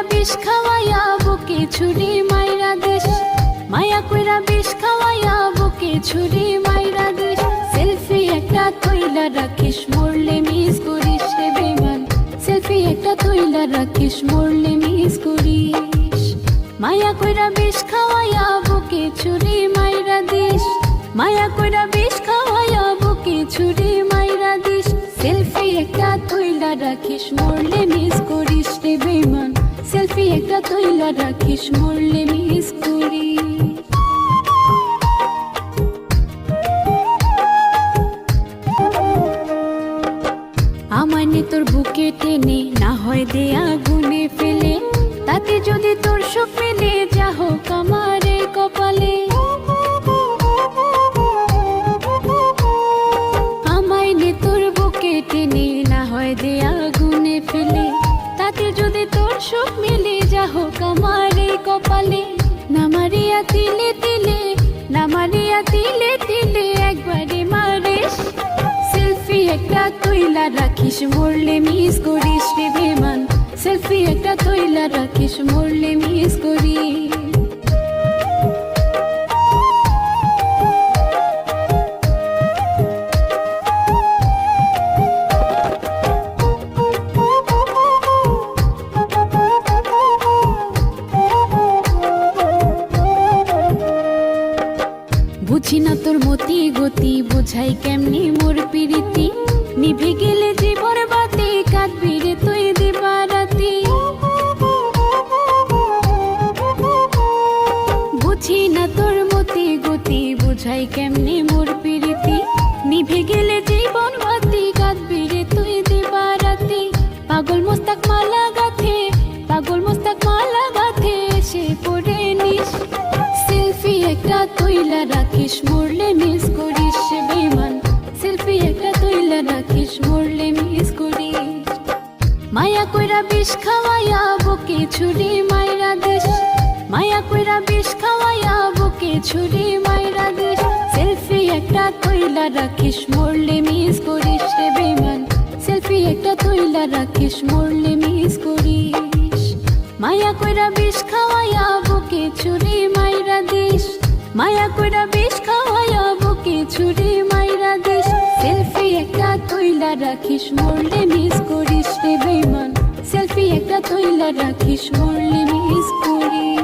কইরা বিষ খাওয়াইয়া বুকে ছুরি মাইরা দেশ, মায়া কইরা বিষ খাওয়াইয়া বুকে ছুরি মাইরা দেশ। সেলফি একটা তুইলা রাখিস মরলে মিস করিস রে বেমান, সেলফি একটা তুইলা রাখিস মরলে মিস করিস। মায়া কইরা বিষ খাওয়াইয়া বুকে ছুরি মাইরা দিস, মায়া কইরা বিষ খাওয়াইয়া বুকে ছুরি মাইরা দিস। সেলফি একটা তুইলা রাখিস মরলে মিস করিস রে বেমান, সেলফি একটা তুইলা রাখিস মরলে মিস করিস। আমানে তোর বুকে টেনে না হয় দে আগুনে ফেলে, তাতে যদি তোর সুখ পেলে যা হোক আমারে কপালে। আমায় নে তোর বুকে টেনে না হয় দে আগুনে ফেলে, তাতে যদি তোর সুখ মিলে যা হোক আমারে কপালে। না মারিয়া তিলে তিলে, না মারিয়া তিলে তিলে একবারে মারিস। সেলফি একটা তুইলা রাখিস মরলে মিস করিস রে বেমান, সেলফি একটা তুইলা রাখিস মরলে মিস করিস। বুঝি না তোর মতি গতি, বুঝাই কেমনি মোর পিরিতি। নিভে গেলে জীবন বাতি, কাঁদবি রে তুই দিবারাতি। বুঝি না তোর মতি গতি, বুঝাই কেমনি মোর পিরিতি। নিভে গেলে জীবন বাতি, কাঁদবি রে তুই দিবারাতি। পাগল মোস্তাক মালা গাথে, পাগল মোস্তাক মালা গাথে এসে পড়ে নিস। সেলফি একটা তুইলা রাখিস মরলে মিস করিস বেমান, সেলফি একটা তুইলা রাখিস মরলে মিস করিস। মায়া কইরা বিষ খাওয়াইয়া বুকে ছুরি মাইরা দেশ, মায়া কইরা বিষ খাওয়াইয়া বুকে ছুরি মাইরা দেশ। সেলফি একটা তুইলা রাখিস মরলে মিস করিস রে বেমান, সেলফি একটা তুইলা রাখিস মরলে মিস করিস। মায়া কইরা বিষ খাওয়াইয়া বুকে ছুরি মাইরা দিস, মায়া কইরা বিষ খাওয়াইয়া বুকে ছুরি মাইরা দিস। সেলফি একটা তুইলা রাখিস মরলে মিস করিস রে বেমান, সেলফি একটা তুইলা রাখিস মরলে মিস করিস।